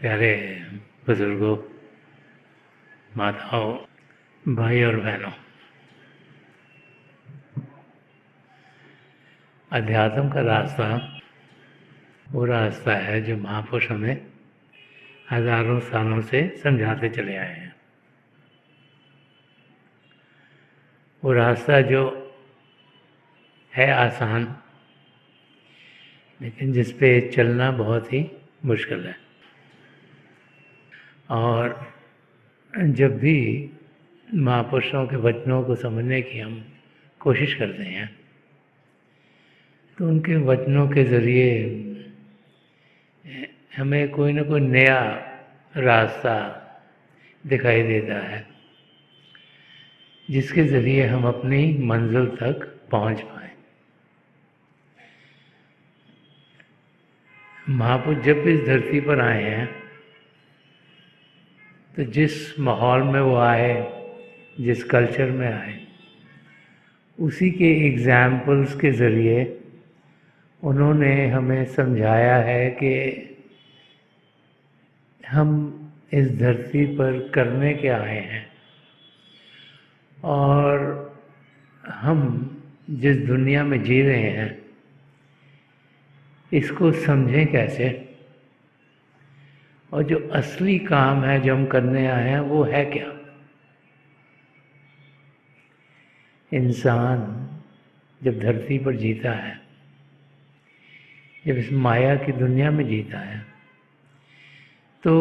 प्यारे बुजुर्गों, माताओं, भाई और बहनों, अध्यात्म का रास्ता वो रास्ता है जो महापुरुष हमें हजारों सालों से समझाते चले आए हैं। वो रास्ता जो है आसान, लेकिन जिस पे चलना बहुत ही मुश्किल है। और जब भी महापुरुषों के वचनों को समझने की हम कोशिश करते हैं तो उनके वचनों के ज़रिए हमें कोई ना कोई नया रास्ता दिखाई देता है, जिसके ज़रिए हम अपनी मंजिल तक पहुंच पाएँ। महापुरुष जब भी इस धरती पर आए हैं तो जिस माहौल में वो आए, जिस कल्चर में आए, उसी के एग्ज़ाम्पल्स के ज़रिए उन्होंने हमें समझाया है कि हम इस धरती पर करने के आए हैं और हम जिस दुनिया में जी रहे हैं इसको समझें कैसे, और जो असली काम है जो हम करने आए हैं वो है क्या। इंसान जब धरती पर जीता है, जब इस माया की दुनिया में जीता है, तो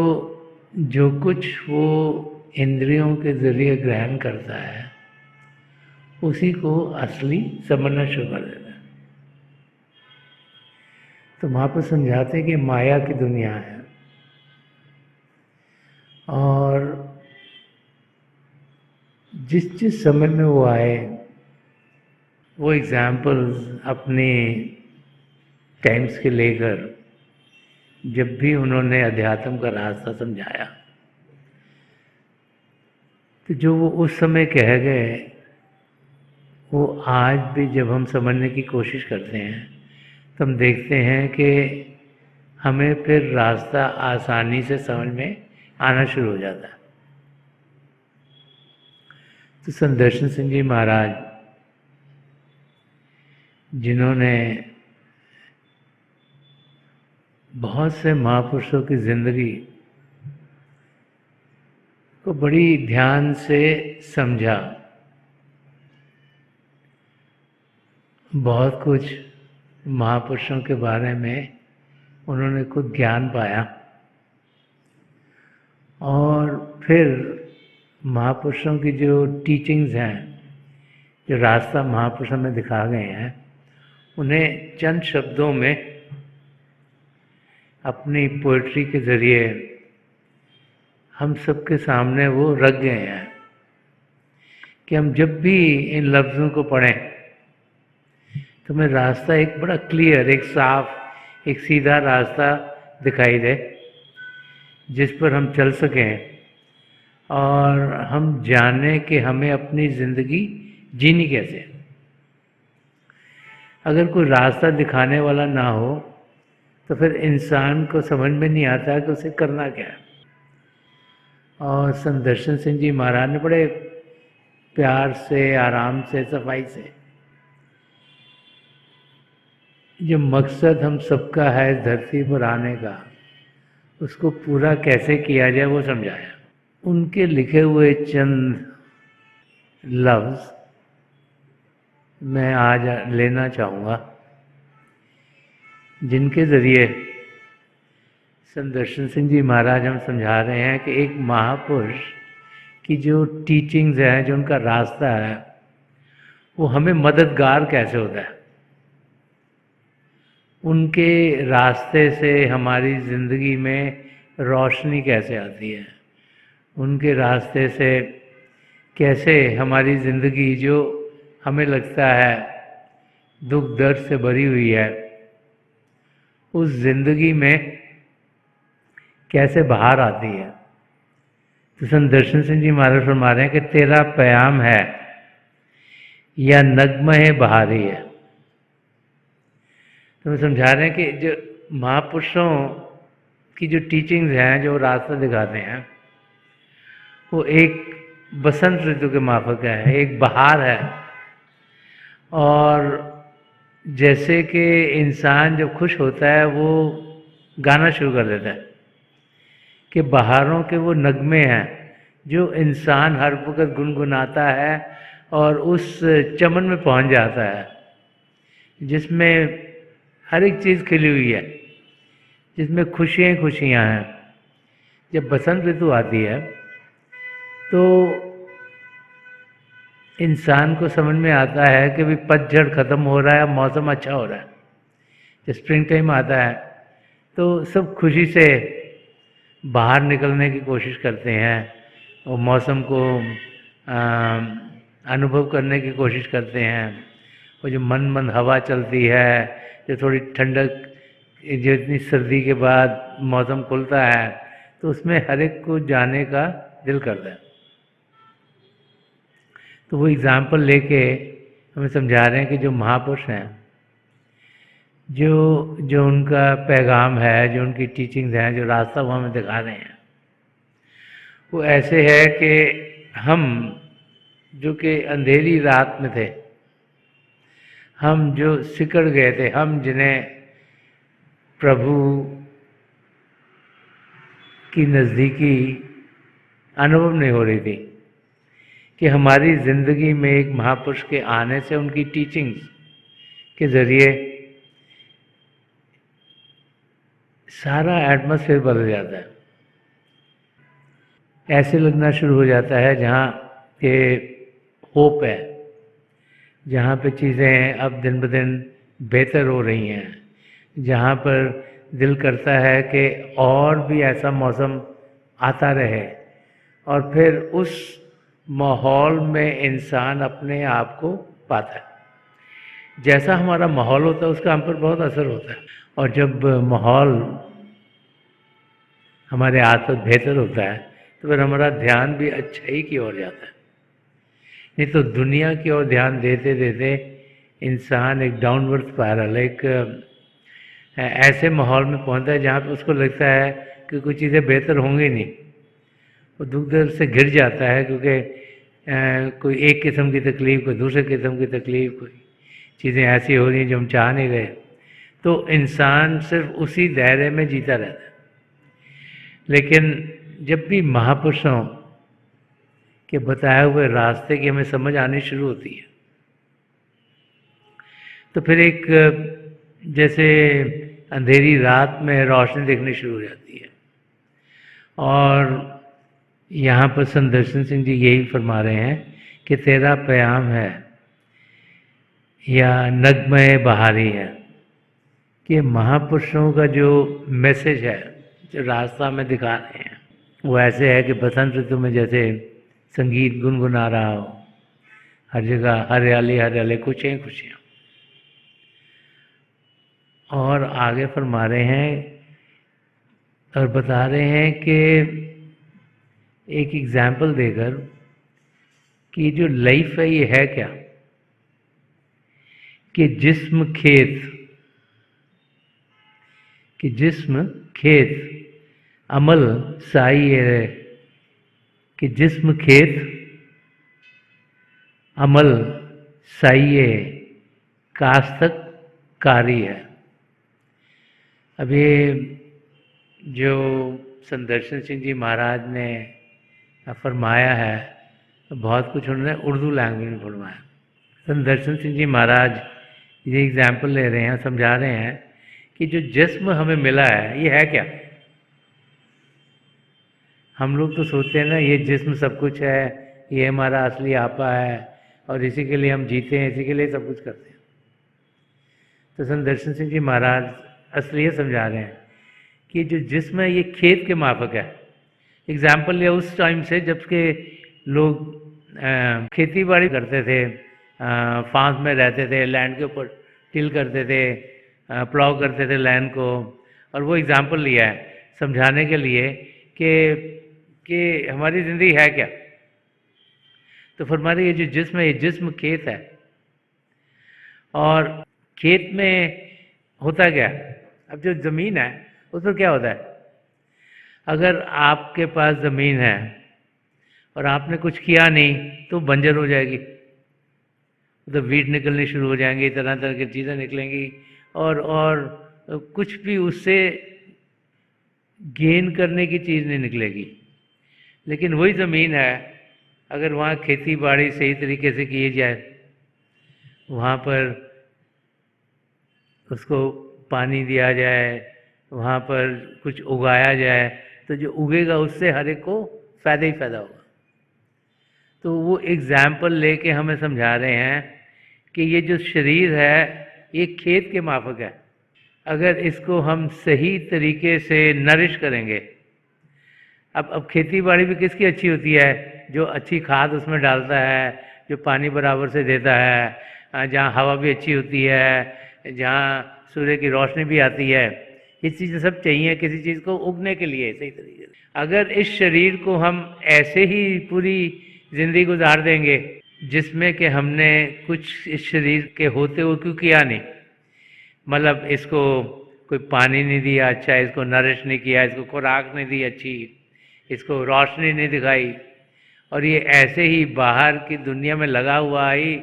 जो कुछ वो इंद्रियों के ज़रिए ग्रहण करता है उसी को असली समझना शुरू कर देता है। तो महापुरुष समझाते हैं कि माया की दुनिया है और जिस जिस समय में वो आए वो एग्ज़ाम्पल्स अपने टाइम्स के लेकर जब भी उन्होंने अध्यात्म का रास्ता समझाया तो जो वो उस समय कह गए वो आज भी जब हम समझने की कोशिश करते हैं तो हम देखते हैं कि हमें फिर रास्ता आसानी से समझ में आना शुरू हो जाता है। तो संत दर्शन सिंह जी महाराज, जिन्होंने बहुत से महापुरुषों की ज़िंदगी को बड़ी ध्यान से समझा, बहुत कुछ महापुरुषों के बारे में उन्होंने खुद ज्ञान पाया और फिर महापुरुषों की जो टीचिंग्स हैं, जो रास्ता महापुरुषों में दिखा गए हैं, उन्हें चंद शब्दों में अपनी पोइट्री के ज़रिए हम सबके सामने वो रख गए हैं कि हम जब भी इन लफ्ज़ों को पढ़ें तो हमें रास्ता एक बड़ा क्लियर, एक साफ, एक सीधा रास्ता दिखाई दे जिस पर हम चल सकें और हम जाने कि हमें अपनी ज़िंदगी जीनी कैसे। अगर कोई रास्ता दिखाने वाला ना हो तो फिर इंसान को समझ में नहीं आता कि उसे करना क्या है। और संत दर्शन सिंह जी महाराज ने बड़े प्यार से, आराम से, सफाई से जो मकसद हम सबका है इस धरती पर आने का, उसको पूरा कैसे किया जाए वो समझाया। उनके लिखे हुए चंद लफ्ज़ मैं आज लेना चाहूँगा, जिनके ज़रिए संत दर्शन सिंह जी महाराज हम समझा रहे हैं कि एक महापुरुष की जो टीचिंग्स हैं, जो उनका रास्ता है, वो हमें मददगार कैसे होता है। उनके रास्ते से हमारी ज़िंदगी में रोशनी कैसे आती है, उनके रास्ते से कैसे हमारी ज़िंदगी जो हमें लगता है दुख दर्द से भरी हुई है, उस ज़िंदगी में कैसे बाहर आती है। तो संत दर्शन सिंह जी महाराज फरमा रहे हैं कि तेरा प्याम है या नगमा बहारी है। तो मैं समझा रहे हैं कि जो महापुरुषों की जो टीचिंग्स हैं, जो रास्ता दिखाते हैं, वो एक बसंत ऋतु के माफक है, एक बहार है। और जैसे कि इंसान जब खुश होता है वो गाना शुरू कर देता है, कि बहारों के वो नगमे हैं जो इंसान हर वक्त गुनगुनाता है और उस चमन में पहुंच जाता है जिसमें हर एक चीज़ खिली हुई है, जिसमें खुशियाँ ही खुशियाँ हैं। जब बसंत ऋतु आती है तो इंसान को समझ में आता है कि भी पतझड़ ख़त्म हो रहा है, मौसम अच्छा हो रहा है। जब स्प्रिंग टाइम आता है तो सब खुशी से बाहर निकलने की कोशिश करते हैं और मौसम को अनुभव करने की कोशिश करते हैं। और जो मंद मंद हवा चलती है, जो थोड़ी ठंडक, जो इतनी सर्दी के बाद मौसम खुलता है, तो उसमें हर एक को जाने का दिल करता है। तो वो एग्ज़ाम्पल लेके हमें समझा रहे हैं कि जो महापुरुष हैं, जो उनका पैगाम है, जो उनकी टीचिंग्स हैं, जो रास्ता वो हमें दिखा रहे हैं, वो ऐसे है कि हम जो कि अंधेरी रात में थे, हम जो सिकड़ गए थे, हम जिन्हें प्रभु की नज़दीकी अनुभव नहीं हो रही थी, कि हमारी ज़िंदगी में एक महापुरुष के आने से, उनकी टीचिंग्स के ज़रिए सारा एटमॉस्फेयर बदल जाता है। ऐसे लगना शुरू हो जाता है जहाँ के होप है, जहाँ पे चीज़ें अब दिन ब दिन बेहतर हो रही हैं, जहाँ पर दिल करता है कि और भी ऐसा मौसम आता रहे, और फिर उस माहौल में इंसान अपने आप को पाता है। जैसा हमारा माहौल होता है उसका हम पर बहुत असर होता है, और जब माहौल हमारे आसपास बेहतर होता है तो फिर हमारा ध्यान भी अच्छाई की ओर जाता है। नहीं तो दुनिया की ओर ध्यान देते देते इंसान एक डाउनवर्ड स्पाइरल, एक ऐसे माहौल में पहुंचता है जहाँ पे उसको लगता है कि कुछ चीज़ें बेहतर होंगी नहीं। वो दुख दर्द से घिर जाता है, क्योंकि कोई एक किस्म की तकलीफ़, कोई दूसरे किस्म की तकलीफ़, कोई चीज़ें ऐसी हो रही हैं जो हम चाह नहीं रहे। तो इंसान सिर्फ उसी दायरे में जीता रहता है। लेकिन जब भी महापुरुषों के बताए हुए रास्ते की हमें समझ आनी शुरू होती है, तो फिर एक जैसे अंधेरी रात में रोशनी दिखनी शुरू हो जाती है। और यहाँ पर संदर्शन सिंह जी यही फरमा रहे हैं कि तेरा प्याम है या नगमे बहारी है, कि महापुरुषों का जो मैसेज है, जो रास्ता में दिखा रहे हैं, वो ऐसे है कि बसंत ऋतु में जैसे संगीत गुनगुना रहा हो, हर जगह हरियाली हरियाली, खुशियाँ खुशियाँ। और आगे फरमा रहे हैं और बता रहे हैं कि एक एग्जाम्पल देकर कि जो लाइफ है ये है क्या, कि जिस्म खेत अमल साई है, कि जिस्म खेत अमल साई कास्तक कारी है। अब ये जो संदर्शन सिंह जी महाराज ने फरमाया है, तो बहुत कुछ उन्होंने उर्दू लैंग्वेज में फरमाया। संदर्शन सिंह जी महाराज ये एग्जाम्पल ले रहे हैं, समझा रहे हैं कि जो जिस्म हमें मिला है ये है क्या। हम लोग तो सोचते हैं ना ये जिस्म सब कुछ है, ये हमारा असली आपा है और इसी के लिए हम जीते हैं, इसी के लिए सब कुछ करते हैं। तो संदर्शन सिंह जी महाराज असलियत समझा रहे हैं कि जो जिस्म है ये खेत के माफक है। एग्जाम्पल लिया उस टाइम से जबकि लोग खेती बाड़ी करते थे, फांस में रहते थे, लैंड के ऊपर टिल करते थे, प्लाव करते थे लैंड को। और वो एग्जाम्पल लिया है समझाने के लिए कि हमारी ज़िंदगी है क्या। तो फरमा रही ये जो जिस्म है, ये जिस्म खेत है। और खेत में होता क्या, अब जो ज़मीन है उस पर क्या होता है, अगर आपके पास ज़मीन है और आपने कुछ किया नहीं तो बंजर हो जाएगी, तो वीट निकलनी शुरू हो जाएंगी, तरह तरह की चीज़ें निकलेंगी और कुछ भी उससे गेन करने की चीज़ नहीं निकलेगी। लेकिन वही ज़मीन है, अगर वहाँ खेती बाड़ी सही तरीके से की जाए, वहाँ पर उसको पानी दिया जाए, वहाँ पर कुछ उगाया जाए, तो जो उगेगा उससे हर एक को फ़ायदा ही फ़ायदा होगा। तो वो एग्ज़ाम्पल लेके हमें समझा रहे हैं कि ये जो शरीर है ये खेत के माफक है। अगर इसको हम सही तरीके से नरिश करेंगे, अब खेती बाड़ी भी किसकी अच्छी होती है? जो अच्छी खाद उसमें डालता है, जो पानी बराबर से देता है, जहाँ हवा भी अच्छी होती है, जहाँ सूर्य की रोशनी भी आती है। ये चीज़ें सब चाहिए किसी चीज़ को उगने के लिए सही तरीके से। अगर इस शरीर को हम ऐसे ही पूरी ज़िंदगी गुजार देंगे जिसमें कि हमने कुछ इस शरीर के होते हुए क्यों किया नहीं, मतलब इसको कोई पानी नहीं दिया अच्छा, इसको नरिश नहीं किया, इसको खुराक नहीं दी अच्छी, इसको रोशनी नहीं दिखाई, और ये ऐसे ही बाहर की दुनिया में लगा हुआ ही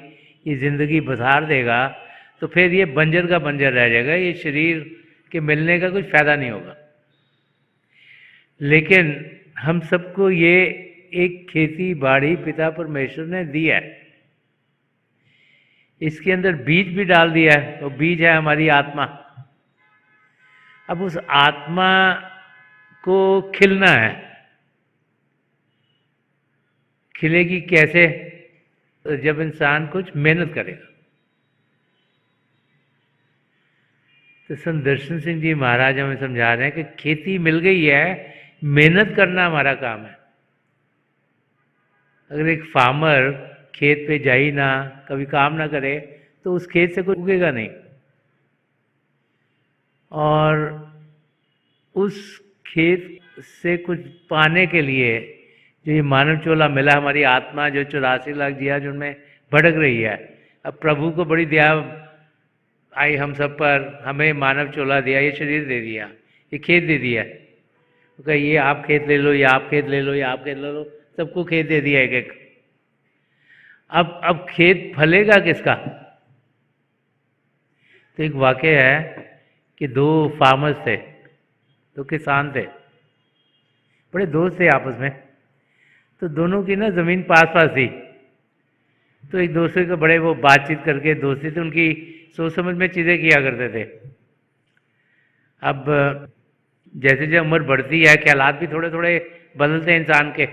ये ज़िंदगी बसार देगा, तो फिर ये बंजर का बंजर रह जाएगा, ये शरीर के मिलने का कुछ फ़ायदा नहीं होगा। लेकिन हम सबको ये एक खेती बाड़ी पिता परमेश्वर ने दी है, इसके अंदर बीज भी डाल दिया है, तो बीज है हमारी आत्मा। अब उस आत्मा को खिलना है, खिलेगी कैसे? तो जब इंसान कुछ मेहनत करेगा। तो संत दर्शन सिंह जी महाराज हमें समझा रहे हैं कि खेती मिल गई है, मेहनत करना हमारा काम है। अगर एक फार्मर खेत पे जा ही ना, कभी काम ना करे, तो उस खेत से कुछ उगेगा नहीं। और उस खेत से कुछ पाने के लिए जो ये मानव चोला मिला, हमारी आत्मा जो 84 लाख जिया जिनमें भटक रही है, अब प्रभु को बड़ी दया आई हम सब पर, हमें मानव चोला दिया, ये शरीर दे दिया, ये खेत दे दिया, तो ये आप खेत ले लो, या आप खेत ले लो, या आप खेत ले लो, सबको खेत दे दिया एक एक। अब खेत फलेगा किसका? तो एक वाक़या है कि दो फार्मर्स थे, दो किसान थे, बड़े दोस्त थे आपस में। तो दोनों की ना ज़मीन पास पास थी, तो एक दूसरे को बड़े वो बातचीत करके दोस्ती थी उनकी, सोच समझ में चीज़ें किया करते थे। अब जैसे जैसे उम्र बढ़ती है, ख्यालात भी थोड़े थोड़े बदलते हैं इंसान के।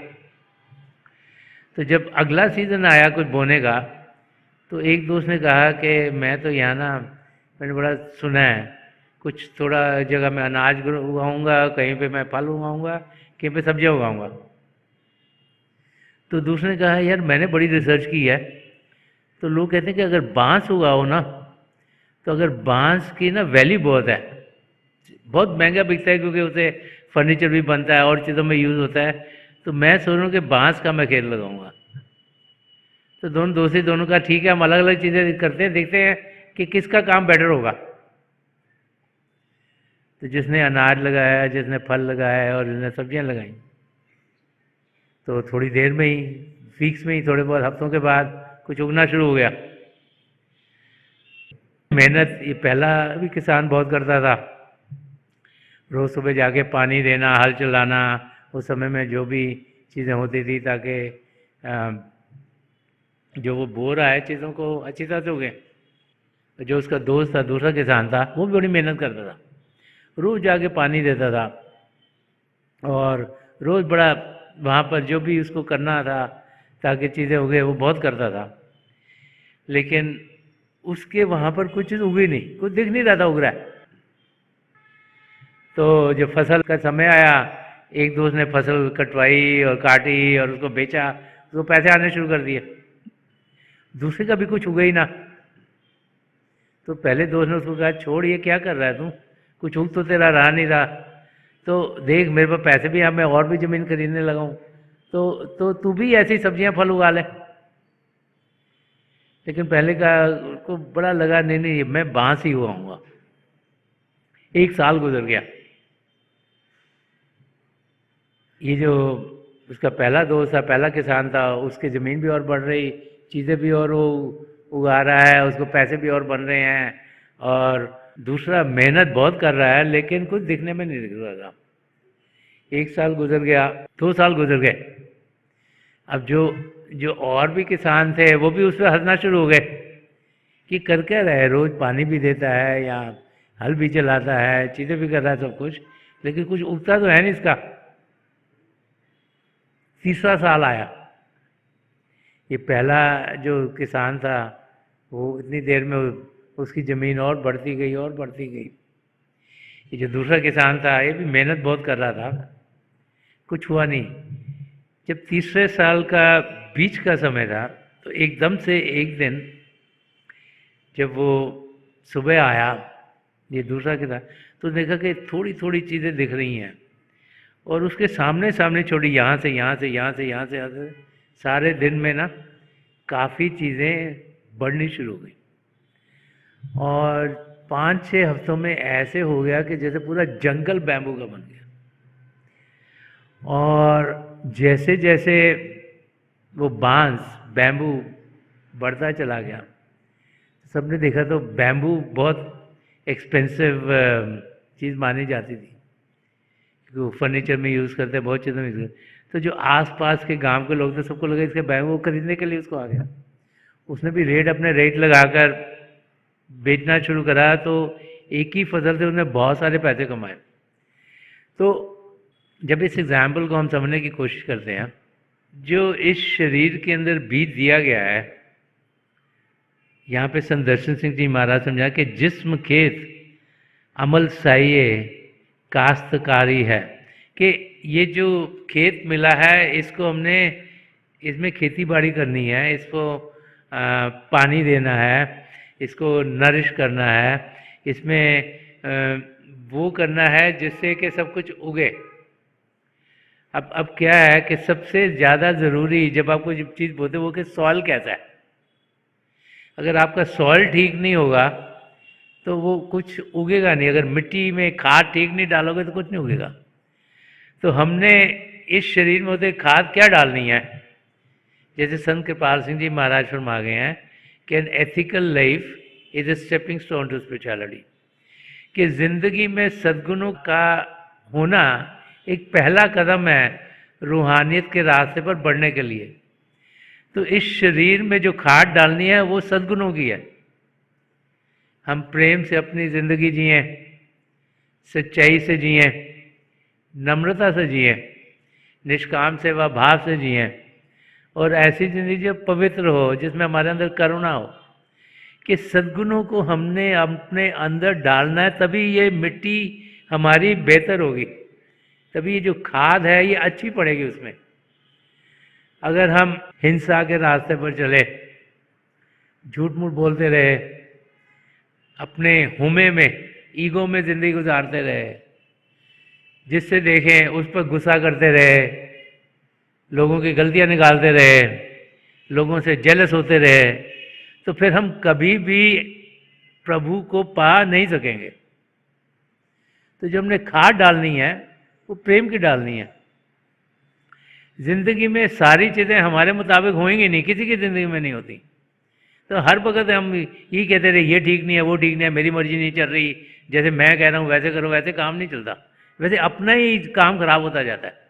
तो जब अगला सीज़न आया कुछ बोने का, तो एक दोस्त ने कहा कि मैं तो यहाँ ना, मैंने बड़ा सुना है कुछ थोड़ा जगह मैं अनाज उगाऊंगा, कहीं पे मैं फल उगाऊंगा, कहीं पे सब्जियाँ उगाऊंगा। तो दूसरे ने कहा यार मैंने बड़ी रिसर्च की है, तो लोग कहते हैं कि अगर बांस उगाओ ना, तो अगर बांस की ना वैल्यू बहुत है, बहुत महंगा बिकता है, क्योंकि उसे फर्नीचर भी बनता है और चीज़ों में यूज़ होता है। तो मैं सोच रहा हूँ कि बांस का मैं खेत लगाऊंगा। तो दोनों दोस्ती दोनों का ठीक है, हम अलग अलग चीज़ें करते हैं, देखते हैं कि किसका काम बेटर होगा। तो जिसने अनाज लगाया, जिसने फल लगाया और जिसने सब्जियां लगाई, तो थोड़ी देर में ही, वीक्स में ही, थोड़े बहुत हफ्तों के बाद कुछ उगना शुरू हो गया। मेहनत ये पहला भी किसान बहुत करता था, रोज़ सुबह जाके पानी देना, हल चलाना, उस समय में जो भी चीज़ें होती थी ताकि जो वो बो रहा है चीज़ों को अच्छी तरह से उगे। जो उसका दोस्त था, दूसरा किसान था, वो भी बड़ी मेहनत करता था, रोज़ जाके पानी देता था और रोज़ बड़ा वहाँ पर जो भी उसको करना था ताकि चीज़ें उगे वो बहुत करता था। लेकिन उसके वहाँ पर कुछ चीज़ उगी नहीं, कुछ दिख नहीं रहा था उग रहा है। तो जब फसल का समय आया, एक दोस्त ने फसल कटवाई और काटी और उसको बेचा, उसको पैसे आने शुरू कर दिए, दूसरे का भी कुछ उगा ही ना। तो पहले दोस्त ने उसको कहा छोड़, ये क्या कर रहा है तू, कुछ उग तो तेरा रहा नहीं रहा, तो देख मेरे पास पैसे भी हैं, मैं और भी ज़मीन खरीदने लगा हूँ, तो तू भी ऐसी सब्जियां फल उगा ले। लेकिन पहले का को बड़ा लगा, नहीं नहीं मैं बांस ही उगाऊंगा। एक साल गुजर गया, ये जो उसका पहला दोस्त था, पहला किसान था, उसकी ज़मीन भी और बढ़ रही, चीज़ें भी और वो उगा रहा है, उसको पैसे भी और बन रहे हैं, और दूसरा मेहनत बहुत कर रहा है लेकिन कुछ दिखने में नहीं दिख रहा था। 1 साल गुजर गया, 2 साल गुजर गए। अब जो जो और भी किसान थे वो भी उस पर हंसना शुरू हो गए कि कर क्या रहा है, रोज़ पानी भी देता है या हल भी चलाता है, चीज़ें भी कर रहा है सब कुछ, लेकिन कुछ उगता तो है नहीं इसका। तीसरा साल आया, ये पहला जो किसान था वो इतनी देर में उसकी ज़मीन और बढ़ती गई और बढ़ती गई। ये जो दूसरा किसान था ये भी मेहनत बहुत कर रहा था, कुछ हुआ नहीं। जब तीसरे साल का बीच का समय था तो एकदम से एक दिन जब वो सुबह आया, ये दूसरा किसान, तो देखा कि थोड़ी थोड़ी चीज़ें दिख रही हैं, और उसके सामने सामने छोड़ी, यहाँ से यहाँ से यहाँ से यहाँ से यहाँ से, सारे दिन में ना काफ़ी चीज़ें बढ़नी शुरू हो गई। और 5-6 हफ्तों में ऐसे हो गया कि जैसे पूरा जंगल बैम्बू का बन गया। और जैसे जैसे वो बांस बैम्बू बढ़ता चला गया, सबने देखा तो बैम्बू बहुत एक्सपेंसिव चीज़ मानी जाती थी, क्योंकि वो फर्नीचर में यूज़ करते हैं, बहुत चीज़ों में यूज़ करते। तो जो आसपास के गांव के लोग थे सबको लगा इसके बैम्बू खरीदने के लिए उसको आ गया। उसने भी अपने रेट लगाकर बेचना शुरू करा, तो एक ही फसल से उसने बहुत सारे पैसे कमाए। तो जब इस एग्जाम्पल को हम समझने की कोशिश करते हैं, जो इस शरीर के अंदर बीज दिया गया है, यहाँ पे संत दर्शन सिंह जी महाराज समझा कि जिस्म खेत अमल साइये काश्तकारी है, कि ये जो खेत मिला है इसको हमने, इसमें खेती बाड़ी करनी है, इसको पानी देना है, इसको नरिश करना है, इसमें वो करना है जिससे कि सब कुछ उगे। अब क्या है कि सबसे ज़्यादा ज़रूरी जब आपको जब चीज़ बोलते वो कि सॉइल कैसा है। अगर आपका सॉइल ठीक नहीं होगा तो वो कुछ उगेगा नहीं। अगर मिट्टी में खाद ठीक नहीं डालोगे तो कुछ नहीं उगेगा। तो हमने इस शरीर में होते खाद क्या डालनी है, जैसे संत कृपाल सिंह जी महाराज फरमा गए हैं कि an ethical life is a stepping stone to spirituality, कि ज़िंदगी में सद्गुणों का होना एक पहला कदम है रूहानियत के रास्ते पर बढ़ने के लिए। तो इस शरीर में जो खाद डालनी है वो सद्गुणों की है। हम प्रेम से अपनी ज़िंदगी जिएं, सच्चाई से जिएं, नम्रता से जिएं, निष्काम सेवा भाव से जिएं, और ऐसी ज़िंदगी जो पवित्र हो, जिसमें हमारे अंदर करुणा हो, कि सद्गुणों को हमने अपने अंदर डालना है, तभी ये मिट्टी हमारी बेहतर होगी, तभी ये जो खाद है ये अच्छी पड़ेगी उसमें। अगर हम हिंसा के रास्ते पर चले, झूठ मूठ बोलते रहे, अपने हुमे में, ईगो में ज़िंदगी गुजारते रहे, जिससे देखें उस पर गुस्सा करते रहे, लोगों की गलतियां निकालते रहे, लोगों से जेलस होते रहे, तो फिर हम कभी भी प्रभु को पा नहीं सकेंगे। तो जो हमने खाद डालनी है वो प्रेम की डालनी है। ज़िंदगी में सारी चीज़ें हमारे मुताबिक होंगी नहीं, किसी की ज़िंदगी में नहीं होती। तो हर वक्त हम ये कहते रहे ये ठीक नहीं है, वो ठीक नहीं है, मेरी मर्जी नहीं चल रही, जैसे मैं कह रहा हूँ वैसे करो, वैसे काम नहीं चलता, वैसे अपना ही काम खराब होता जाता है।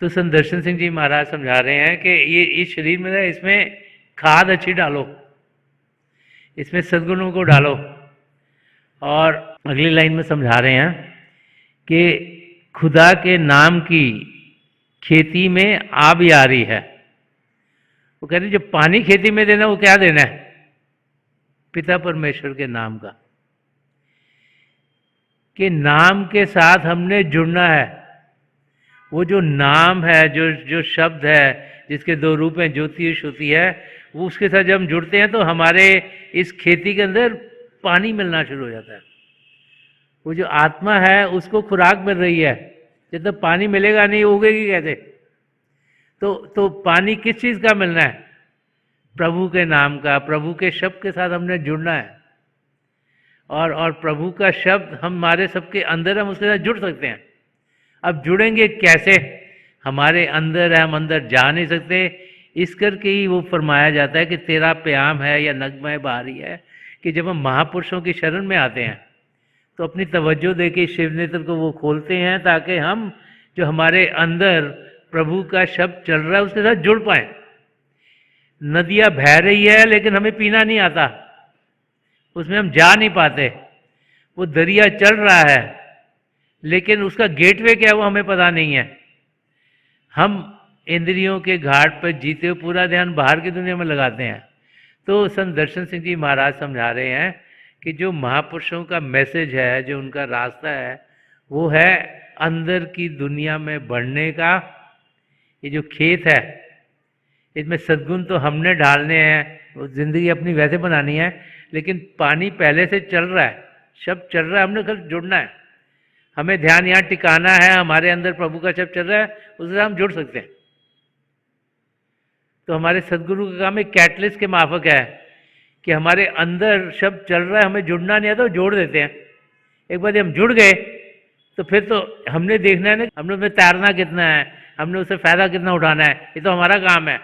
तो संत दर्शन सिंह जी महाराज समझा रहे हैं कि ये इस शरीर में है, इसमें खाद अच्छी डालो, इसमें सद्गुणों को डालो। और अगली लाइन में समझा रहे हैं कि खुदा के नाम की खेती में आबियारी है। वो कहते हैं जब पानी खेती में देना, वो क्या देना है, पिता परमेश्वर के नाम का, कि नाम के साथ हमने जुड़ना है। वो जो नाम है, जो शब्द है, जिसके दो रूप हैं, ज्योति और श्रुति है, वो उसके साथ जब हम जुड़ते हैं तो हमारे इस खेती के अंदर पानी मिलना शुरू हो जाता है। वो जो आत्मा है उसको खुराक मिल रही है, जब तक पानी मिलेगा नहीं उगेगी कैसे। तो पानी किस चीज़ का मिलना है, प्रभु के नाम का, प्रभु के शब्द के साथ हमने जुड़ना है। और प्रभु का शब्द हमारे सबके अंदर, हम उसके साथ जुड़ सकते हैं। अब जुड़ेंगे कैसे? हमारे अंदर है, हम अंदर जा नहीं सकते। इस करके ही वो फरमाया जाता है कि तेरा प्याम है या नगमा बारी है कि जब हम महापुरुषों की शरण में आते हैं तो अपनी तवज्जो दे के शिव नेत्र को वो खोलते हैं ताकि हम जो हमारे अंदर प्रभु का शब्द चल रहा है उसके साथ जुड़ पाए। नदियाँ बह रही है लेकिन हमें पीना नहीं आता, उसमें हम जा नहीं पाते। वो दरिया चल रहा है लेकिन उसका गेटवे क्या है वो हमें पता नहीं है। हम इंद्रियों के घाट पर जीते हुए पूरा ध्यान बाहर की दुनिया में लगाते हैं। तो संत दर्शन सिंह जी महाराज समझा रहे हैं कि जो महापुरुषों का मैसेज है, जो उनका रास्ता है, वो है अंदर की दुनिया में बढ़ने का। ये जो खेत है इसमें सद्गुण तो हमने डालने हैं, जिंदगी अपनी वैसे बनानी है, लेकिन पानी पहले से चल रहा है, शब्द चल रहा है, हमने कल जुड़ना है। हमें ध्यान यहाँ टिकाना है, हमारे अंदर प्रभु का शब्द चल रहा है, उससे हम जुड़ सकते हैं। तो हमारे सदगुरु का काम एक कैटलिस्ट के माफक है कि हमारे अंदर शब्द चल रहा है, हमें जुड़ना नहीं आता, तो जोड़ देते हैं। एक बार हम जुड़ गए तो फिर तो हमने देखना है ना, हमने उसमें तैरना कितना है, हमने उससे फ़ायदा कितना उठाना है, ये तो हमारा काम है।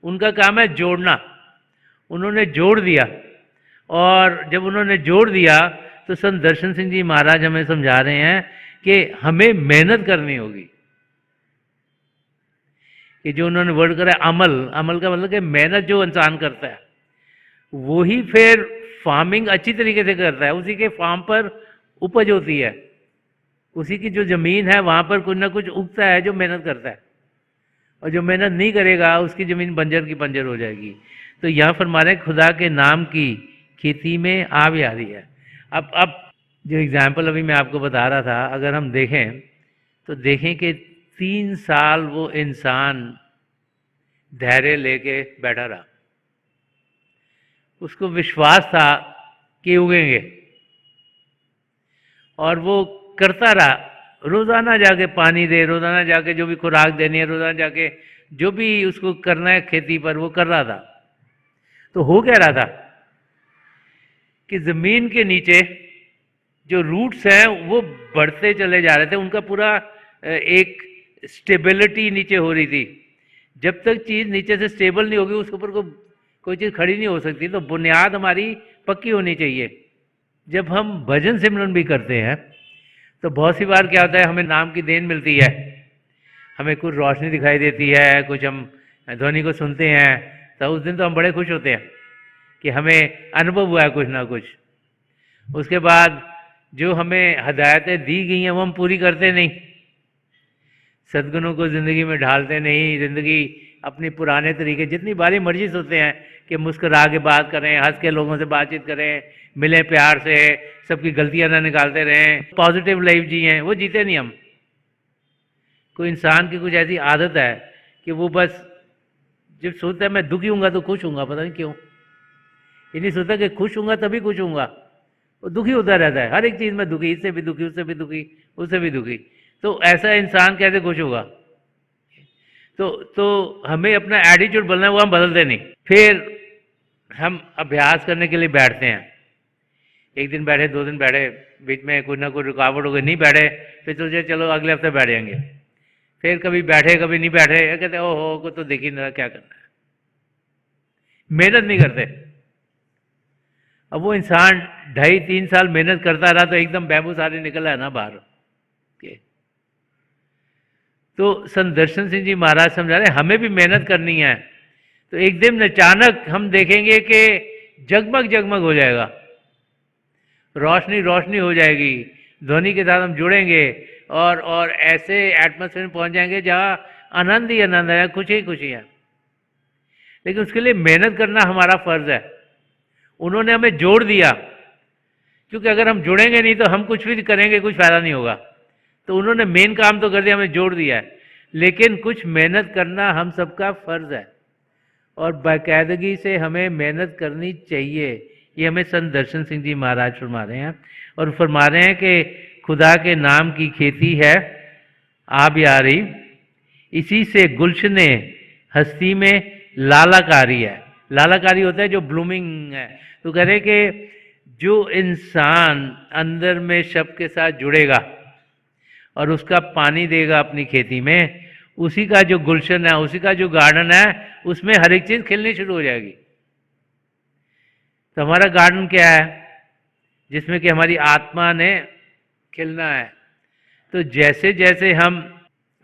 उनका काम है जोड़ना। उन्होंने जोड़ दिया, और जब उन्होंने जोड़ दिया तो संत दर्शन सिंह जी महाराज हमें समझा रहे हैं कि हमें मेहनत करनी होगी। कि जो उन्होंने वर्ड करा अमल, अमल का मतलब कि मेहनत जो इंसान करता है वो ही फिर फार्मिंग अच्छी तरीके से करता है। उसी के फार्म पर उपज होती है, उसी की जो ज़मीन है वहाँ पर कुछ ना कुछ उगता है जो मेहनत करता है, और जो मेहनत नहीं करेगा उसकी ज़मीन बंजर की बंजर हो जाएगी। तो यहाँ फरमा रहे खुदा के नाम की खेती में आग आ रही है। अब जो एग्जाम्पल अभी मैं आपको बता रहा था, अगर हम देखें तो देखें कि 3 साल वो इंसान धैर्य लेके बैठा रहा। उसको विश्वास था कि उगेंगे, और वो करता रहा। रोज़ाना जाके पानी दे, रोज़ाना जाके जो भी खुराक देनी है, रोज़ाना जाके जो भी उसको करना है खेती पर वो कर रहा था। तो हो क्या रहा था कि ज़मीन के नीचे जो रूट्स हैं वो बढ़ते चले जा रहे थे, उनका पूरा एक स्टेबिलिटी नीचे हो रही थी। जब तक चीज़ नीचे से स्टेबल नहीं होगी उसके ऊपर कोई चीज़ खड़ी नहीं हो सकती। तो बुनियाद हमारी पक्की होनी चाहिए। जब हम भजन सिमरन भी करते हैं तो बहुत सी बार क्या होता है, हमें नाम की देन मिलती है, हमें कुछ रोशनी दिखाई देती है, कुछ हम ध्वनि को सुनते हैं, तो उस दिन तो हम बड़े खुश होते हैं कि हमें अनुभव हुआ है कुछ ना कुछ। उसके बाद जो हमें हदायतें दी गई हैं वो हम पूरी करते नहीं, सद्गुणों को ज़िंदगी में ढालते नहीं। ज़िंदगी अपनी पुराने तरीके, जितनी बारी मर्जी सोचते हैं कि मुस्कुरा के बात करें, हंस के लोगों से बातचीत करें, मिलें प्यार से, सबकी गलतियां ना निकालते रहें, पॉजिटिव लाइफ जिए, वो जीते नहीं हम। कोई इंसान की कुछ ऐसी आदत है कि वो बस जब सोचता है मैं दुखी हूँगा तो खुश हूँगा, पता नहीं क्यों। ये नहीं सोचता कि खुश हूँगा तभी खुश हूँगा, वो दुखी होता रहता है, हर एक चीज़ में दुखी, इससे भी दुखी, उससे भी दुखी, उससे भी दुखी। तो ऐसा इंसान कैसे खुश होगा? तो हमें अपना एटीट्यूड बदलना है, वो हम बदलते नहीं। फिर हम अभ्यास करने के लिए बैठते हैं, एक दिन बैठे, 2 दिन बैठे, बीच में कोई ना कोई रुकावट हो गई, नहीं बैठे, फिर सोचे चलो अगले हफ्ते बैठ जाएंगे। फिर कभी बैठे कभी नहीं बैठे, कहते ओहो को तो देख ही नहीं रहा, क्या करना है, मेहनत नहीं करते। अब वो इंसान 2.5-3 साल मेहनत करता रहा तो एकदम बैम्बू सारे निकला है ना बाहर के। तो संत दर्शन सिंह जी महाराज समझा रहे हमें भी मेहनत करनी है। तो एक दिन अचानक हम देखेंगे कि जगमग जगमग हो जाएगा, रोशनी रोशनी हो जाएगी, ध्वनि के साथ हम जुड़ेंगे और ऐसे एटमॉस्फेयर में पहुंच जाएंगे जहां आनंद ही आनंद है, खुशी ही खुशी है। लेकिन उसके लिए मेहनत करना हमारा फर्ज है। उन्होंने हमें जोड़ दिया, क्योंकि अगर हम जुड़ेंगे नहीं तो हम कुछ भी करेंगे कुछ फायदा नहीं होगा। तो उन्होंने मेन काम तो कर दिया, हमें जोड़ दिया है, लेकिन कुछ मेहनत करना हम सबका फर्ज है, और बाकायदगी से हमें मेहनत करनी चाहिए। ये हमें संत दर्शन सिंह जी महाराज फरमा रहे हैं, और फरमा रहे हैं कि खुदा के नाम की खेती है आब यारी, इसी से गुलशने हस्ती में लालाकारी है। लालाकारी होता है जो ब्लूमिंग है। तो कह रहे कि जो इंसान अंदर में शब्द के साथ जुड़ेगा और उसका पानी देगा अपनी खेती में, उसी का जो गुलशन है, उसी का जो गार्डन है, उसमें हर एक चीज़ खिलनी शुरू हो जाएगी। तो हमारा गार्डन क्या है? जिसमें कि हमारी आत्मा ने खिलना है। तो जैसे जैसे हम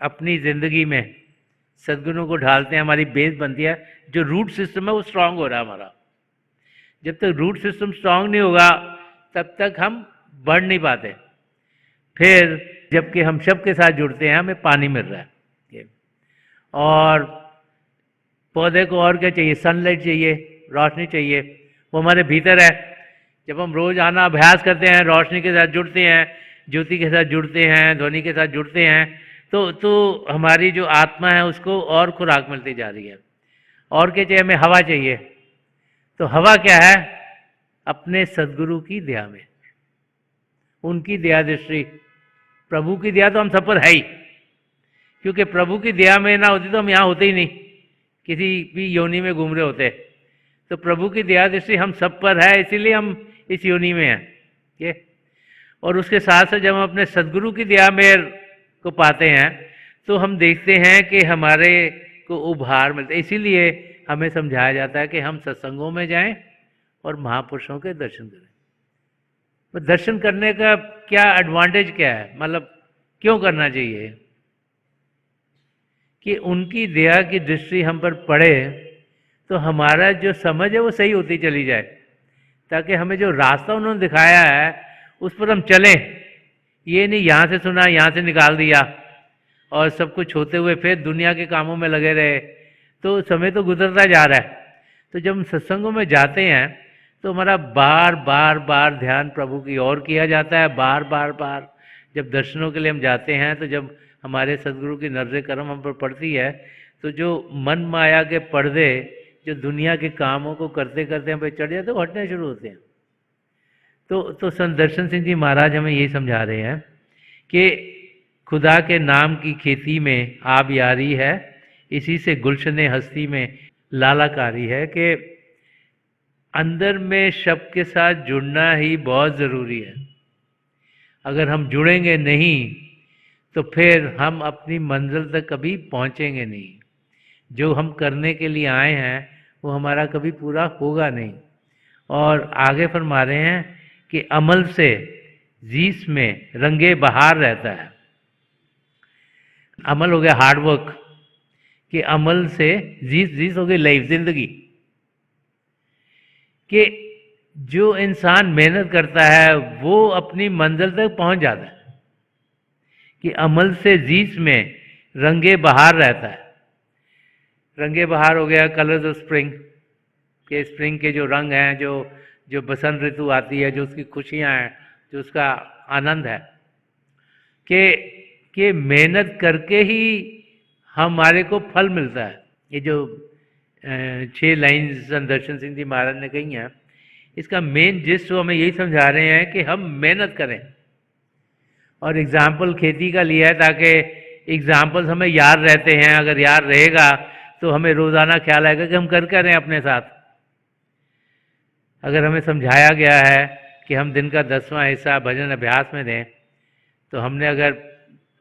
अपनी ज़िंदगी में सद्गुणों को ढालते हैं, हमारी बेस बनती है, जो रूट सिस्टम है वो स्ट्रांग हो रहा है हमारा। जब तक रूट सिस्टम स्ट्रांग नहीं होगा तब तक हम बढ़ नहीं पाते। फिर जबकि हम सब के साथ जुड़ते हैं, हमें पानी मिल रहा है, और पौधे को और क्या चाहिए? सनलाइट चाहिए, रोशनी चाहिए, वो हमारे भीतर है। जब हम रोज़ आना अभ्यास करते हैं, रोशनी के साथ जुड़ते हैं, ज्योति के साथ जुड़ते हैं, ध्वनि के साथ जुड़ते हैं, तो हमारी जो आत्मा है उसको और खुराक मिलती जा रही है। और क्या चाहिए? हमें हवा चाहिए। तो हवा क्या है? अपने सद्गुरु की दया में, उनकी दया दृष्टि, प्रभु की दया तो हम सब पर है ही, क्योंकि प्रभु की दया में ना होती तो हम यहाँ होते ही नहीं, किसी भी योनि में घूम रहे होते। तो प्रभु की दया दृष्टि हम सब पर है, इसीलिए हम इस योनि में हैं, ये। और उसके साथ साथ जब हम अपने सद्गुरु की दया मेहर को पाते हैं तो हम देखते हैं कि हमारे को उभार मिलता है। इसीलिए हमें समझाया जाता है कि हम सत्संगों में जाएं और महापुरुषों के दर्शन करें। तो दर्शन करने का क्या एडवांटेज क्या है? मतलब क्यों करना चाहिए? कि उनकी दया की दृष्टि हम पर पड़े तो हमारा जो समझ है वो सही होती चली जाए, ताकि हमें जो रास्ता उन्होंने दिखाया है उस पर हम चलें। ये नहीं यहाँ से सुना यहाँ से निकाल दिया और सब कुछ होते हुए फिर दुनिया के कामों में लगे रहे, तो समय तो गुजरता जा रहा है। तो जब हम सत्संगों में जाते हैं तो हमारा बार बार बार ध्यान प्रभु की ओर किया जाता है, बार बार बार। जब दर्शनों के लिए हम जाते हैं तो जब हमारे सद्गुरु की नजर करम हम पर पड़ती है तो जो मन माया के पर्दे जो दुनिया के कामों को करते करते हम पे चढ़ जाते, वो हटने शुरू होते हैं। तो संत दर्शन सिंह जी महाराज हमें यही समझा रहे हैं कि खुदा के नाम की खेती में आब यारी है, इसी से गुलशन हस्ती में लालाकारी है, कि अंदर में शब्द के साथ जुड़ना ही बहुत ज़रूरी है। अगर हम जुड़ेंगे नहीं तो फिर हम अपनी मंजिल तक कभी पहुंचेंगे नहीं। जो हम करने के लिए आए हैं वो हमारा कभी पूरा होगा नहीं। और आगे फरमा रहे हैं कि अमल से जीस में रंगे बहार रहता है। अमल हो गया हार्डवर्क, कि अमल से जीस हो गई लाइफ, जिंदगी। कि जो इंसान मेहनत करता है वो अपनी मंजिल तक पहुंच जाता है। कि अमल से जीस में रंगे बहार रहता है। रंगे बहार हो गया कलर्स ऑफ स्प्रिंग, के स्प्रिंग के जो रंग हैं, जो बसंत ऋतु आती है, जो उसकी खुशियां हैं, जो उसका आनंद है, कि मेहनत करके ही हमारे को फल मिलता है। ये जो 6 लाइन्स संत दर्शन सिंह जी महाराज ने कही हैं, इसका मेन जिस्ट हमें यही समझा रहे हैं कि हम मेहनत करें। और एग्जाम्पल खेती का लिया है ताकि एग्जाम्पल्स हमें याद रहते हैं। अगर याद रहेगा तो हमें रोज़ाना ख्याल आएगा कि हम कर क्या रहे हैं अपने साथ। अगर हमें समझाया गया है कि हम दिन का 10वां हिस्सा भजन अभ्यास में दें, तो हमने अगर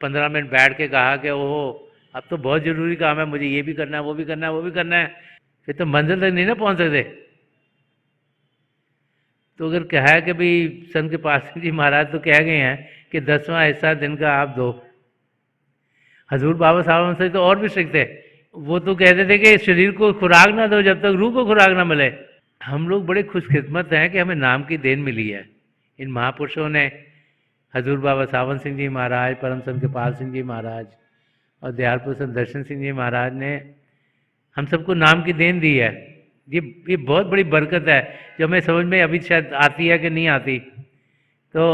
15 मिनट बैठ के कहा कि ओहो अब तो बहुत ज़रूरी काम है, मुझे ये भी करना है, वो भी करना है, वो भी करना है, फिर तो मंजिल तक नहीं ना पहुंच सकते। तो अगर कहा है कि भाई संत के पास जी महाराज तो कह गए हैं कि 10वां हिस्सा दिन का आप दो। हजूर बाबा साहब से तो और भी स्ट्रिक्ट थे, वो तो कहते थे कि शरीर को खुराक ना दो जब तक रूह को खुराक ना मिले। हम लोग बड़े खुशकिस्मत हैं कि हमें नाम की देन मिली है। इन महापुरुषों ने, हजूर बाबा सावन सिंह जी महाराज, परम संत कृपाल सिंह जी महाराज और दयालपुर संत दर्शन सिंह जी महाराज ने हम सबको नाम की देन दी है। ये बहुत बड़ी बरकत है जो हमें समझ में अभी शायद आती है कि नहीं आती। तो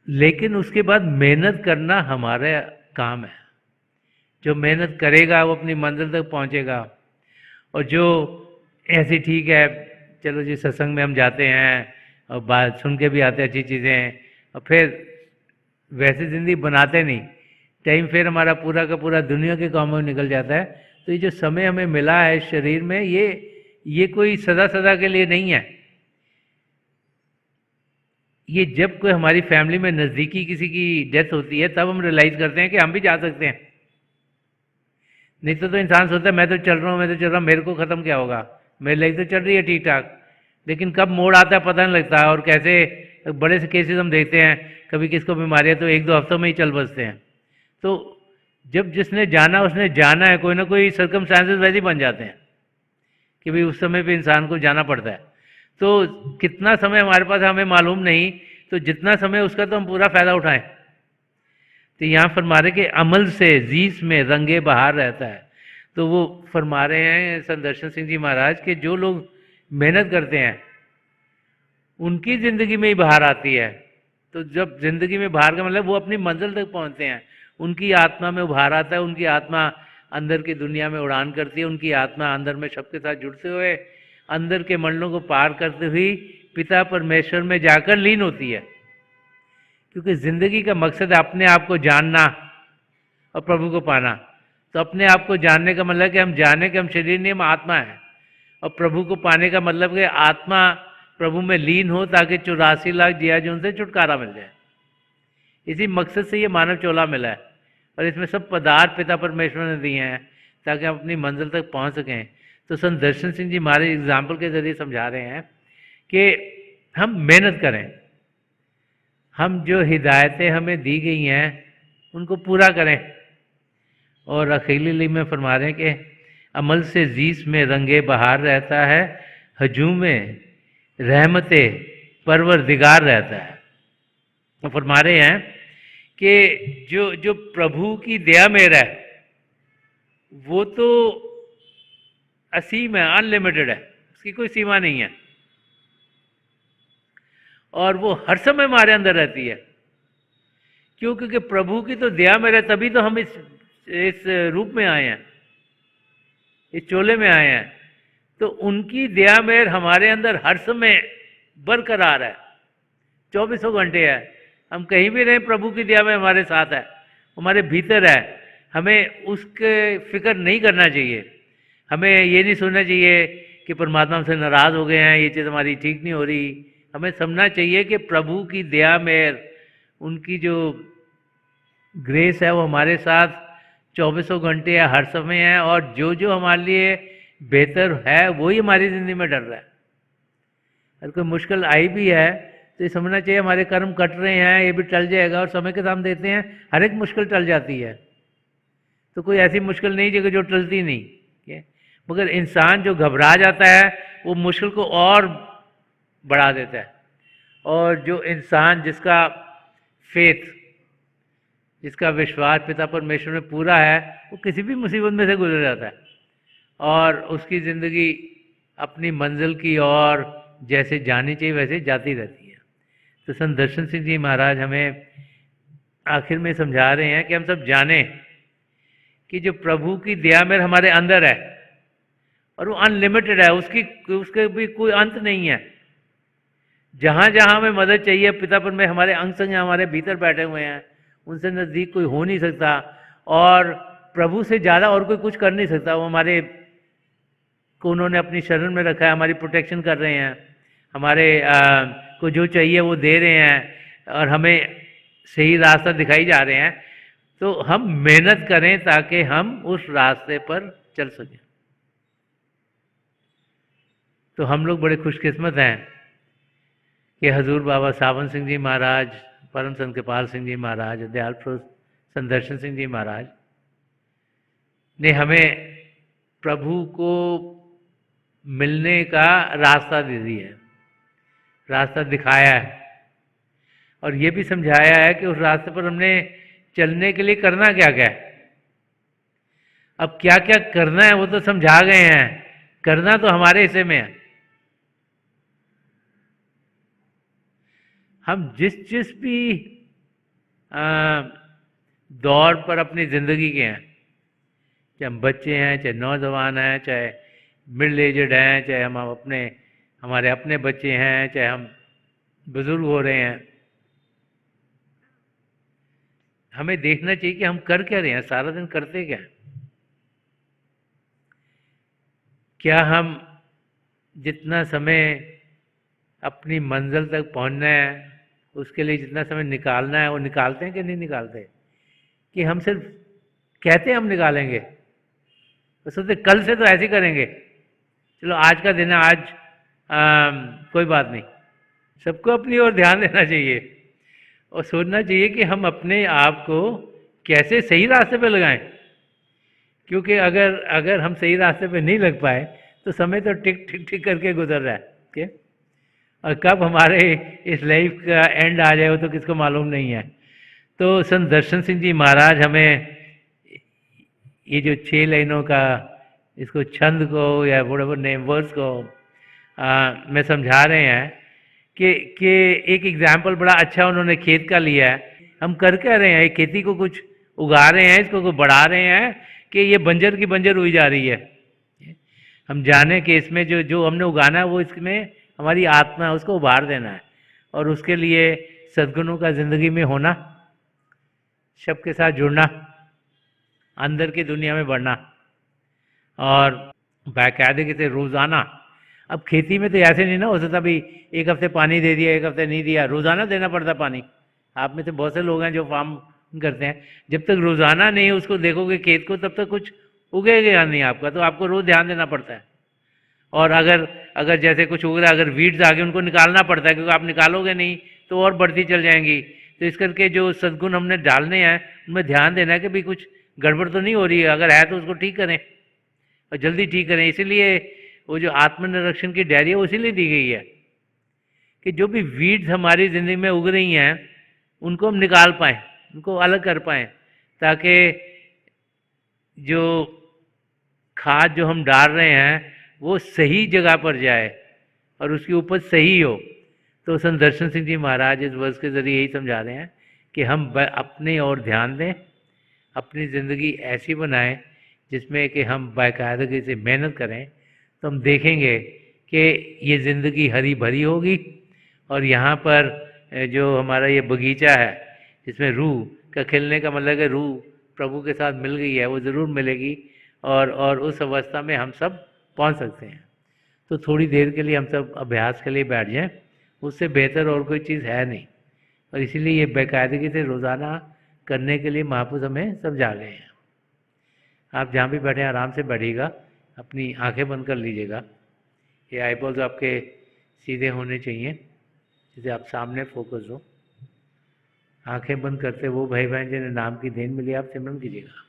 लेकिन उसके बाद मेहनत करना हमारा काम है। जो मेहनत करेगा वो अपनी मंजिल तक पहुंचेगा। और जो ऐसे ठीक है चलो जी सत्संग में हम जाते हैं और बात सुन के भी आते हैं अच्छी चीज़ें, और फिर वैसे ज़िंदगी बनाते नहीं, टाइम फिर हमारा पूरा का पूरा दुनिया के कामों में निकल जाता है। तो ये जो समय हमें मिला है शरीर में, ये कोई सदा सदा के लिए नहीं है। ये जब कोई हमारी फैमिली में नज़दीकी किसी की डेथ होती है तब हम रियलाइज़ करते हैं कि हम भी जा सकते हैं। नहीं तो इंसान सोचता है मैं तो चल रहा हूँ, मैं तो चल रहा हूँ, मेरे को ख़त्म क्या होगा, मेरी लाइफ तो चल रही है ठीक ठाक। लेकिन कब मोड़ आता है पता नहीं लगता। और कैसे बड़े से केसेस हम देखते हैं, कभी किसको बीमारी है तो 1-2 हफ्तों में ही चल बसते हैं। तो जब जिसने जाना उसने जाना है, कोई ना कोई सर्कमस्टांसेस वैसे ही बन जाते हैं कि भाई उस समय पे इंसान को जाना पड़ता है। तो कितना समय हमारे पास हमें मालूम नहीं, तो जितना समय उसका तो हम पूरा फ़ायदा उठाएं। तो यहाँ फरमा रहे कि अमल से जीस में रंगे बहार रहता है। तो वो फरमा रहे हैं संदर्शन सिंह जी महाराज के जो लोग मेहनत करते हैं उनकी ज़िंदगी में ही बहार आती है। तो जब ज़िंदगी में बहार का मतलब वो अपनी मंजिल तक पहुँचते हैं, उनकी आत्मा में उभार आता है, उनकी आत्मा अंदर की दुनिया में उड़ान करती है, उनकी आत्मा अंदर में सबके साथ जुड़ते हुए अंदर के मंडलों को पार करते हुए पिता परमेश्वर में जाकर लीन होती है। क्योंकि ज़िंदगी का मकसद है अपने आप को जानना और प्रभु को पाना। तो अपने आप को जानने का मतलब कि हम जाने कि हम शरीर नहीं, हम आत्मा है। और प्रभु को पाने का मतलब कि आत्मा प्रभु में लीन हो ताकि 84 लाख जिया जो उनसे छुटकारा मिल जाए। इसी मकसद से ये मानव चोला मिला है और इसमें सब पदार्थ पिता परमेश्वर ने दिए हैं ताकि हम अपनी मंजिल तक पहुंच सकें। तो संत दर्शन सिंह जी महाराज एग्जाम्पल के जरिए समझा रहे हैं कि हम मेहनत करें, हम जो हिदायतें हमें दी गई हैं उनको पूरा करें। और अखीली में फरमा रहे हैं कि अमल से जीस में रंगे बहार रहता है, हजूम में रहमते परवरदिगार रहता है। तो फरमा रहे हैं कि जो जो प्रभु की दया मेरा है वो तो असीम है, अनलिमिटेड है, उसकी कोई सीमा नहीं है और वो हर समय हमारे अंदर रहती है। क्यों? क्योंकि प्रभु की तो दया मेरा, तभी तो हम इस रूप में आए हैं, इस चोले में आए हैं। तो उनकी दया मेर हमारे अंदर हर समय बरकरार है, 24 घंटे है। हम कहीं भी रहें प्रभु की दया में हमारे साथ है, हमारे भीतर है। हमें उसके फिक्र नहीं करना चाहिए। हमें ये नहीं सोचना चाहिए कि परमात्मा हमसे नाराज़ हो गए हैं, ये चीज़ हमारी ठीक नहीं हो रही। हमें समझना चाहिए कि प्रभु की दया मेर, उनकी जो ग्रेस है वो हमारे साथ 24 घंटे है, हर समय है। और जो जो हमारे लिए बेहतर है वही हमारी ज़िंदगी में डर रहा है। अगर कोई मुश्किल आई भी है तो ये समझना चाहिए हमारे कर्म कट रहे हैं, ये भी टल जाएगा। और समय के साथ देते हैं हर एक मुश्किल टल जाती है। तो कोई ऐसी मुश्किल नहीं जगह जो टलती नहीं है। मगर इंसान जो घबरा जाता है वो मुश्किल को और बढ़ा देता है। और जो इंसान जिसका फेथ, जिसका विश्वास पिता परमेश्वर में पूरा है, वो किसी भी मुसीबत में से गुजर जाता है और उसकी ज़िंदगी अपनी मंजिल की ओर जैसे जानी चाहिए वैसे जाती रहती है। तो संत दर्शन सिंह जी महाराज हमें आखिर में समझा रहे हैं कि हम सब जानें कि जो प्रभु की दया मेर हमारे अंदर है और वो अनलिमिटेड है, उसके भी कोई अंत नहीं है। जहाँ जहाँ हमें मदद चाहिए पिता पर में हमारे अंग संग हमारे भीतर बैठे हुए हैं, उनसे नज़दीक कोई हो नहीं सकता और प्रभु से ज़्यादा और कोई कुछ कर नहीं सकता। वो हमारे को उन्होंने अपनी शरण में रखा है, हमारी प्रोटेक्शन कर रहे हैं, हमारे को जो चाहिए वो दे रहे हैं और हमें सही रास्ता दिखाई जा रहे हैं। तो हम मेहनत करें ताकि हम उस रास्ते पर चल सकें। तो हम लोग बड़े खुशकिस्मत हैं कि हजूर बाबा सावन सिंह जी महाराज, परम संत कृपाल सिंह जी महाराज, दयाल संत दर्शन सिंह जी महाराज ने हमें प्रभु को मिलने का रास्ता दे दिया है, रास्ता दिखाया है और ये भी समझाया है कि उस रास्ते पर हमने चलने के लिए करना क्या क्या है। अब क्या क्या करना है वो तो समझा गए हैं, करना तो हमारे हिस्से में है। हम जिस भी दौर पर अपनी ज़िंदगी के हैं, चाहे हम बच्चे हैं, चाहे नौजवान हैं, चाहे मिडिल एजड हैं, चाहे हम हमारे अपने बच्चे हैं, चाहे हम बुज़ुर्ग हो रहे हैं, हमें देखना चाहिए कि हम कर क्या रहे हैं, सारा दिन करते क्या हैं। क्या हम जितना समय अपनी मंजिल तक पहुंचना है उसके लिए जितना समय निकालना है वो निकालते हैं कि नहीं निकालते, कि हम सिर्फ कहते हैं हम निकालेंगे, तो सोचते कल से तो ऐसे ही करेंगे, चलो आज का दिन है, आज कोई बात नहीं। सबको अपनी ओर ध्यान देना चाहिए और सोचना चाहिए कि हम अपने आप को कैसे सही रास्ते पे लगाएं, क्योंकि अगर अगर हम सही रास्ते पे नहीं लग पाए तो समय तो टिक टिक टिक करके गुजर रहा है, ठीक है, और कब हमारे इस लाइफ का एंड आ जाए वो तो किसको मालूम नहीं है। तो संत दर्शन सिंह जी महाराज हमें ये जो 6 लाइनों का इसको छंद को या वोडेवर नेम वर्ड्स को में समझा रहे हैं कि एक एग्जाम्पल बड़ा अच्छा उन्होंने खेत का लिया है। हम कर क्या रहे हैं, खेती को कुछ उगा रहे हैं, इसको कुछ बढ़ा रहे हैं कि ये बंजर की बंजर हुई जा रही है। हम जाने कि इसमें जो जो हमने उगाना है वो इसमें हमारी आत्मा है, उसको उभार देना है, और उसके लिए सद्गुणों का ज़िंदगी में होना, सबके साथ जुड़ना, अंदर की दुनिया में बढ़ना, और बाकायदगी से रोज़ाना। अब खेती में तो ऐसे नहीं ना हो सकता भाई एक हफ्ते पानी दे दिया एक हफ्ते नहीं दिया, रोज़ाना देना पड़ता पानी। आप में से बहुत से लोग हैं जो फार्म करते हैं, जब तक रोज़ाना नहीं उसको देखोगे खेत को तब तक कुछ उगेगा नहीं आपका, तो आपको रोज़ ध्यान देना पड़ता है। और अगर अगर जैसे कुछ उग रहा है, अगर वीड्स आ गए उनको निकालना पड़ता है, क्योंकि आप निकालोगे नहीं तो और बढ़ती चल जाएंगी। तो इस करके जो सद्गुण हमने डालने हैं उनमें ध्यान देना है कि भाई कुछ गड़बड़ तो नहीं हो रही है, अगर है तो उसको ठीक करें और जल्दी ठीक करें। इसीलिए वो जो आत्मनिरीक्षण की डायरी है वो इसीलिए दी गई है कि जो भी वीड्स हमारी ज़िंदगी में उग रही हैं उनको हम निकाल पाएँ, उनको अलग कर पाएँ, ताकि जो खाद जो हम डाल रहे हैं वो सही जगह पर जाए और उसकी उपज सही हो। तो संत दर्शन सिंह जी महाराज इस वर्ष के ज़रिए यही समझा रहे हैं कि हम अपने और ध्यान दें, अपनी ज़िंदगी ऐसी बनाएं जिसमें कि हम बाकायदगी से मेहनत करें, तो हम देखेंगे कि ये ज़िंदगी हरी भरी होगी, और यहाँ पर जो हमारा ये बगीचा है जिसमें रूह का खिलने का मतलब है रूह प्रभु के साथ मिल गई है, वो ज़रूर मिलेगी, और उस अवस्था में हम सब पहुँच सकते हैं। तो थोड़ी देर के लिए हम सब अभ्यास के लिए बैठ जाएं, उससे बेहतर और कोई चीज़ है नहीं, और इसीलिए ये बाकायदगी से रोज़ाना करने के लिए महापुरुष हमें सब जागे हैं। आप जहाँ भी बैठे आराम से बैठिएगा, अपनी आंखें बंद कर लीजिएगा, ये आईबॉल्स आपके सीधे होने चाहिए जिसे आप सामने फोकस हो। आंखें बंद करते वो भाई बहन जिन्हें नाम की देन मिली आप सिमरन कीजिएगा।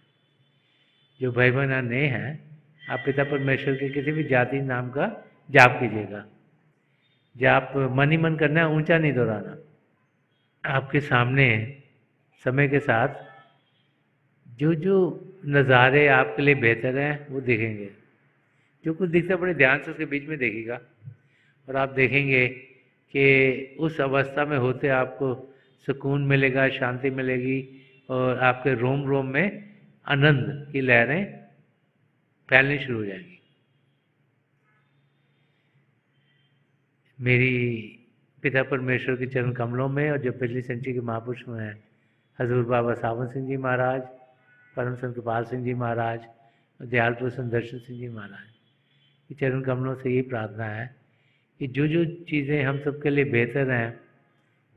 जो भाई बहन नए हैं आप पिता परमेश्वर के किसी भी जाति नाम का जाप कीजिएगा। जाप मन ही मन करना है, ऊंचा नहीं दोहराना। आपके सामने समय के साथ जो जो नज़ारे आपके लिए बेहतर हैं वो दिखेंगे। जो कुछ दिखता है बड़े ध्यान से उसके बीच में देखिएगा, और आप देखेंगे कि उस अवस्था में होते आपको सुकून मिलेगा, शांति मिलेगी, और आपके रोम रोम में आनंद की लहरें फैलनी शुरू हो जाएंगी। मेरी पिता परमेश्वर के चरण कमलों में और जो पिछली संचि के महापुरुष हुए हैं हजूर बाबा सावन सिंह जी महाराज, परम संत कृपाल सिंह जी महाराज, दयालपुर संत दर्शन सिंह जी महाराज के चरण कमलों से यही प्रार्थना है कि जो जो चीज़ें हम सबके लिए बेहतर हैं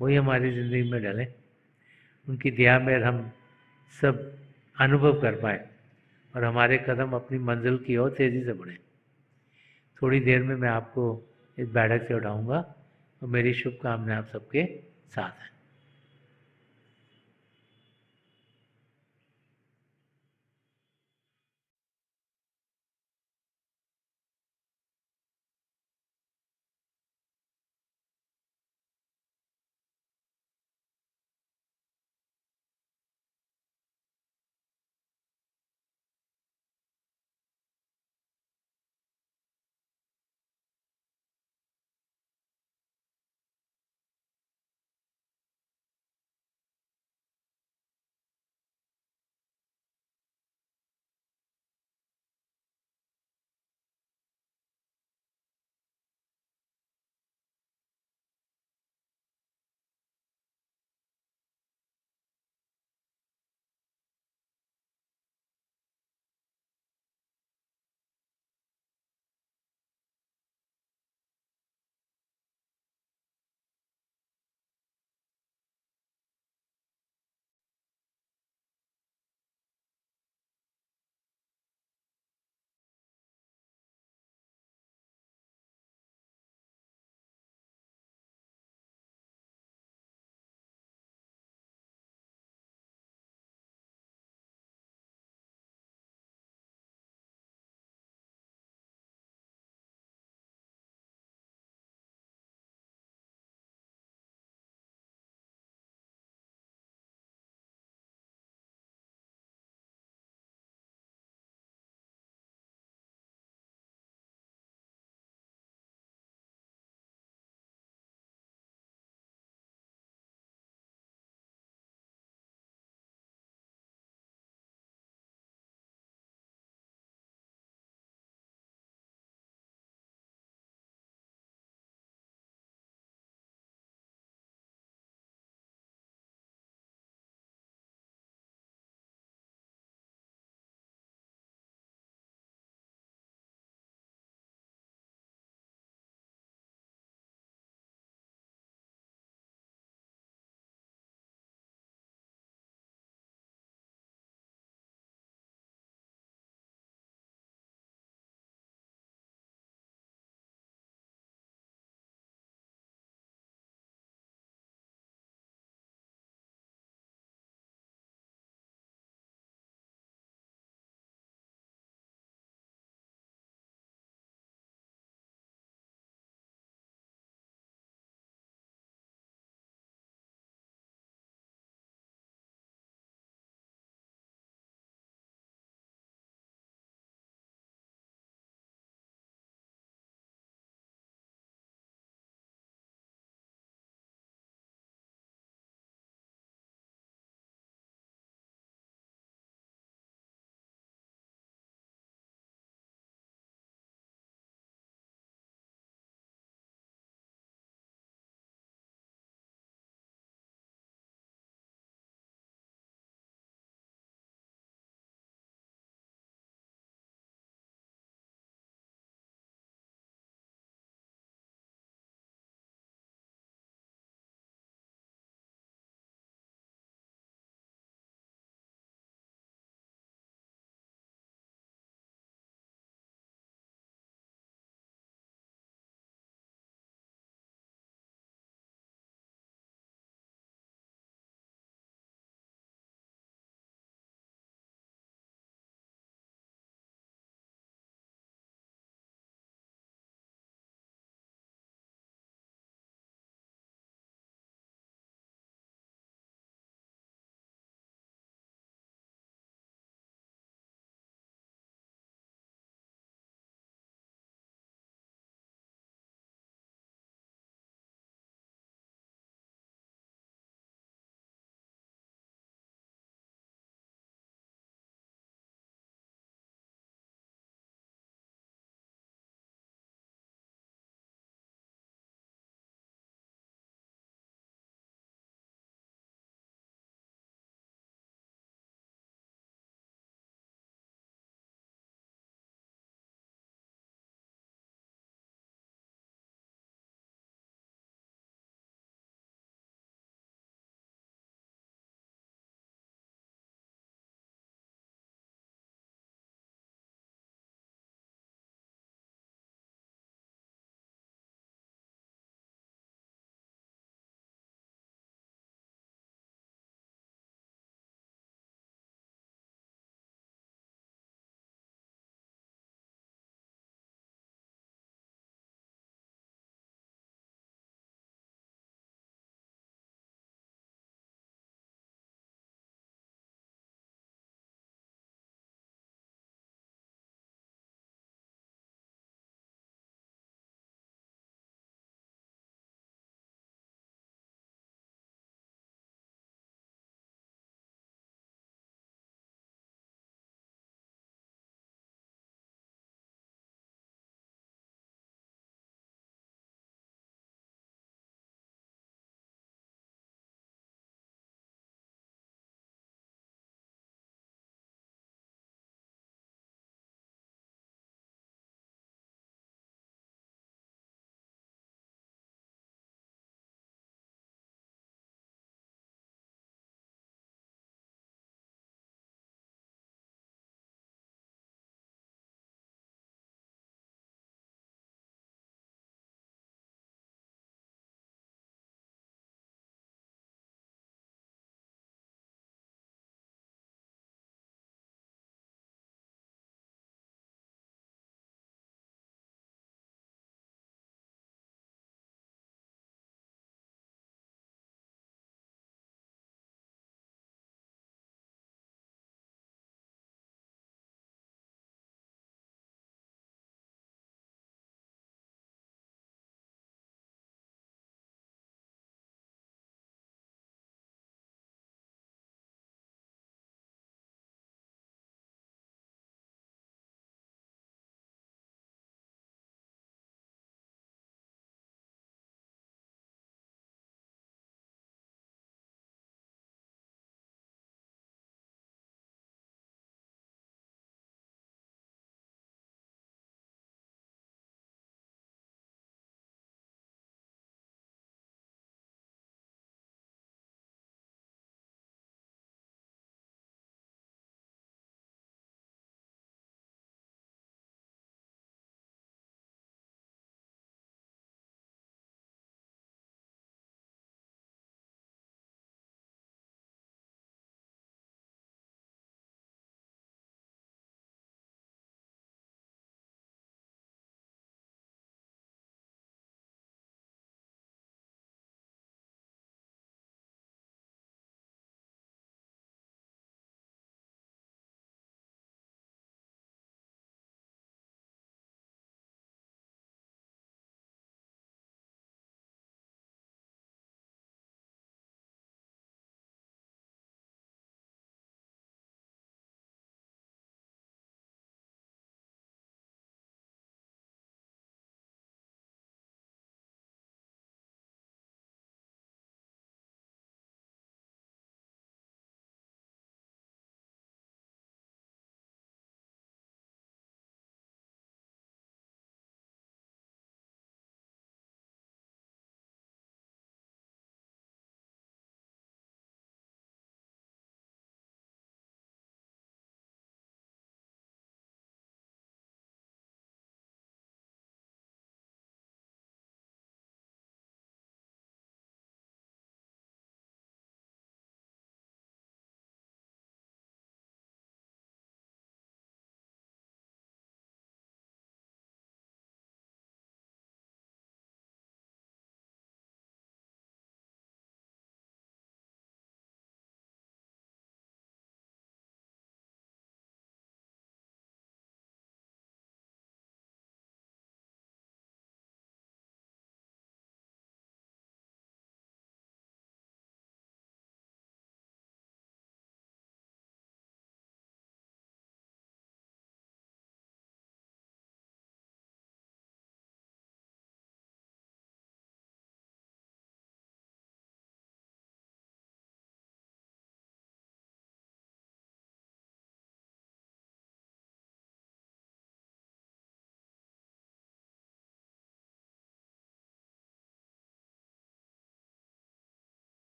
वही हमारी ज़िंदगी में डलें, उनकी दया में हम सब अनुभव कर पाएँ और हमारे कदम अपनी मंजिल की ओर तेज़ी से बढ़ें। थोड़ी देर में मैं आपको इस बैठक से उठाऊँगा और मेरी शुभकामनाएं आप सबके साथ हैं।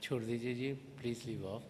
छोड़ दीजिए जी, प्लीज़ लीव ऑफ।